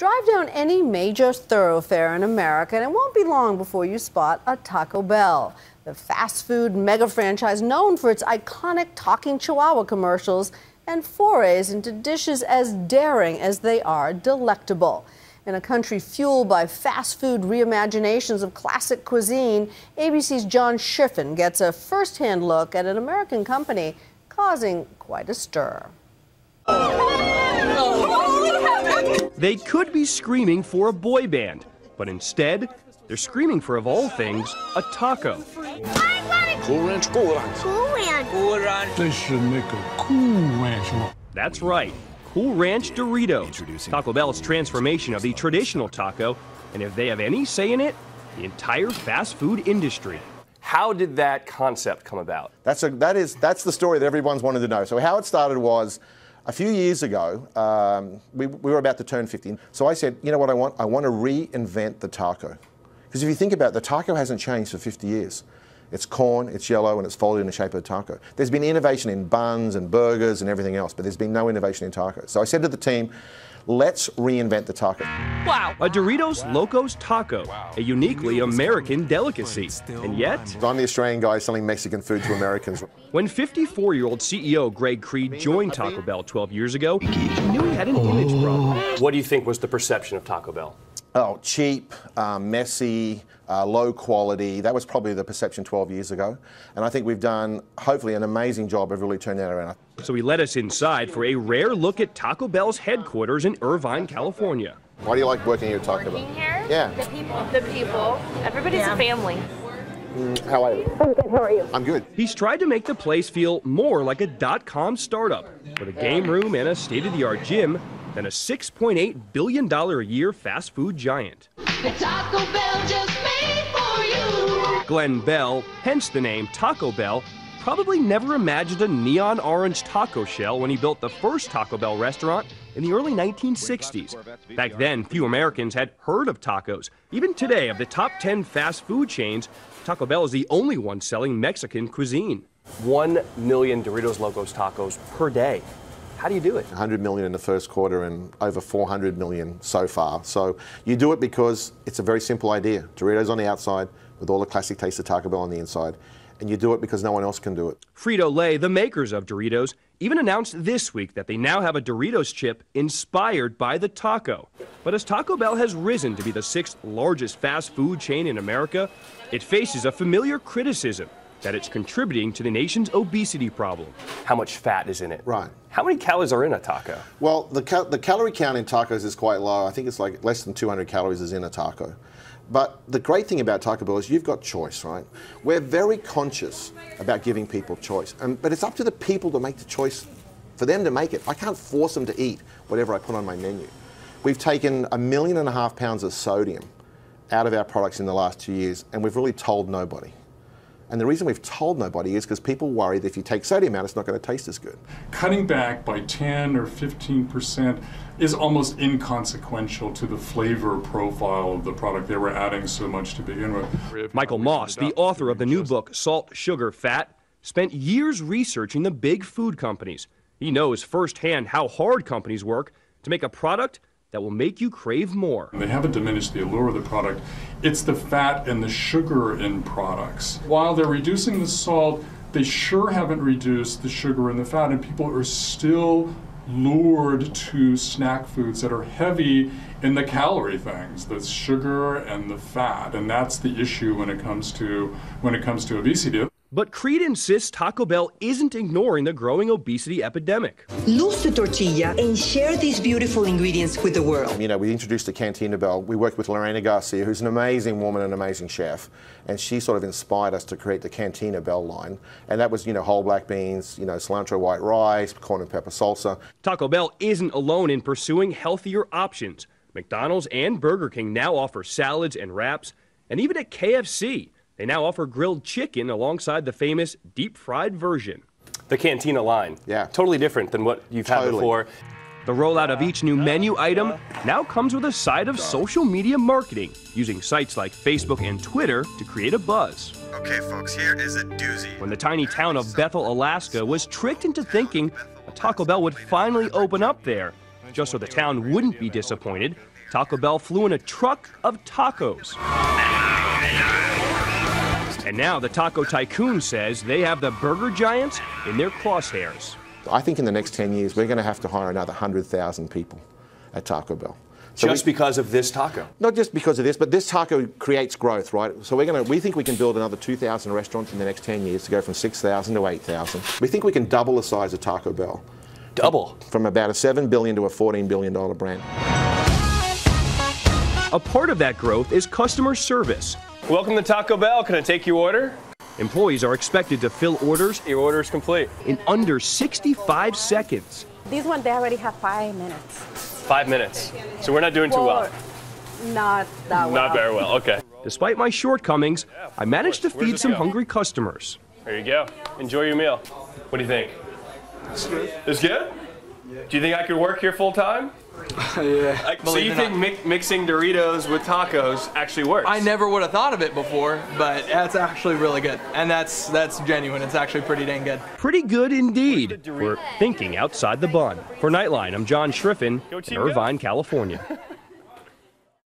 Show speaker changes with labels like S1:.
S1: Drive down any major thoroughfare in America, and it won't be long before you spot a Taco Bell. The fast food mega franchise known for its iconic talking chihuahua commercials and forays into dishes as daring as they are delectable. In a country fueled by fast food reimaginations of classic cuisine, ABC's John Schiffen gets a first-hand look at an American company causing quite a stir.
S2: They could be screaming for a boy band, but instead, they're screaming for, of all things, a taco.
S3: Cool Ranch, Cool Ranch. Cool Ranch. Cool Ranch.
S4: They should make a Cool Ranch.
S2: That's right, Cool Ranch Doritos. Taco Bell's transformation of the traditional taco, and if they have any say in it, the entire fast food industry.
S5: How did that concept come about?
S6: That's the story that everyone's wanted to know. So how it started was, a few years ago, we were about to turn 50. So I said, you know what I want? I want to reinvent the taco. Because if you think about it, the taco hasn't changed for 50 years. It's corn, it's yellow, and it's folded in the shape of a taco. There's been innovation in buns and burgers and everything else, but there's been no innovation in tacos. So I said to the team, let's reinvent the taco.
S2: Wow. A Doritos Locos Taco, a uniquely American delicacy. And yet,
S6: I'm the Australian guy selling Mexican food to Americans.
S2: When 54-year-old CEO Greg Creed joined Taco Bell 12 years ago, he knew he had an image problem.
S5: What do you think was the perception of Taco Bell?
S6: Oh, cheap, messy, low quality. That was probably the perception 12 years ago. And I think we've done, hopefully, an amazing job of really turning that around.
S2: So he led us inside for a rare look at Taco Bell's headquarters in Irvine, California.
S6: Why do you like working here at Taco Bell?
S7: Working here?
S6: Yeah.
S7: The people. The people. Everybody's a family.
S6: How are you?
S7: I'm good. How are you?
S6: I'm good.
S2: He's tried to make the place feel more like a .com startup, with a game room and a state-of-the-art gym, than a $6.8 billion a year fast food giant.
S8: The Taco Bell just made for you.
S2: Glenn Bell, hence the name Taco Bell, probably never imagined a neon orange taco shell when he built the first Taco Bell restaurant in the early 1960s. Back then, few Americans had heard of tacos. Even today, of the top 10 fast food chains, Taco Bell is the only one selling Mexican cuisine.
S5: 1 million Doritos Locos tacos per day. How do you do it?
S6: 100 million in the first quarter and over 400 million so far. So you do it because it's a very simple idea. Doritos on the outside with all the classic taste of Taco Bell on the inside. And you do it because no one else can do it.
S2: Frito-Lay, the makers of Doritos, even announced this week that they now have a Doritos chip inspired by the taco. But as Taco Bell has risen to be the 6th largest fast food chain in America, it faces a familiar criticism that it's contributing to the nation's obesity problem.
S5: How much fat is in it?
S6: Right.
S5: How many calories are in a taco?
S6: Well, the calorie count in tacos is quite low. I think it's like less than 200 calories is in a taco. But the great thing about Taco Bell is you've got choice, right? We're very conscious about giving people choice, but it's up to the people to make the choice, for them to make it. I can't force them to eat whatever I put on my menu. We've taken 1.5 million pounds of sodium out of our products in the last 2 years, and we've really told nobody. And the reason we've told nobody is because people worry that if you take sodium out, it's not going to taste as good.
S4: Cutting back by 10 or 15% is almost inconsequential to the flavor profile of the product. They were adding so much to begin with.
S2: Michael Moss, the author of the new book, Salt, Sugar, Fat, spent years researching the big food companies. He knows firsthand how hard companies work to make a product that will make you crave more.
S4: They haven't diminished the allure of the product. It's the fat and the sugar in products. While they're reducing the salt, they sure haven't reduced the sugar and the fat, and people are still lured to snack foods that are heavy in the calorie things, the sugar and the fat, and that's the issue when it comes to obesity.
S2: But Creed insists Taco Bell isn't ignoring the growing obesity epidemic.
S9: Lose the tortilla and share these beautiful ingredients with the world.
S6: You know, we introduced the Cantina Bell. We worked with Lorena Garcia, who's an amazing woman and an amazing chef, and she sort of inspired us to create the Cantina Bell line. And that was, you know, whole black beans, you know, cilantro white rice, corn and pepper salsa.
S2: Taco Bell isn't alone in pursuing healthier options. McDonald's and Burger King now offer salads and wraps, and even at KFC, they now offer grilled chicken alongside the famous deep-fried version.
S5: The Cantina line.
S6: Yeah.
S5: Totally different than what you've had before.
S2: The rollout of each new menu item now comes with a side of social media marketing, using sites like Facebook and Twitter to create a buzz.
S10: Okay, folks, here is a doozy.
S2: When the tiny town of Bethel, Alaska was tricked into thinking a Taco Bell would finally open up there, just so the town wouldn't be disappointed, Taco Bell flew in a truck of tacos. And now the taco tycoon says they have the burger giants in their crosshairs.
S6: I think in the next 10 years, we're going to have to hire another 100,000 people at Taco Bell.
S5: So just because of this taco?
S6: Not just because of this, but this taco creates growth, right? So we think we can build another 2,000 restaurants in the next 10 years to go from 6,000 to 8,000. We think we can double the size of Taco Bell.
S5: Double?
S6: From about a $7 billion to a $14 billion brand.
S2: A part of that growth is customer service.
S5: Welcome to Taco Bell. Can I take your order?
S2: Employees are expected to fill orders.
S5: Your order is complete.
S2: In under 65 seconds.
S11: These ones, they already have 5 minutes.
S5: 5 minutes. So we're not doing too well.
S11: Not that well.
S5: Not very well, okay.
S2: Despite my shortcomings, I managed to feed some hungry customers.
S5: There you go. Enjoy your meal. What do you think?
S12: It's good.
S5: It's good? Do you think I could work here full time?
S12: Yeah.
S5: So you think mixing Doritos with tacos actually works?
S12: I never would have thought of it before, but that's actually really good. And that's genuine. It's actually pretty dang good.
S2: Pretty good indeed for thinking outside the bun. For Nightline, I'm John Schriffen in Irvine, California.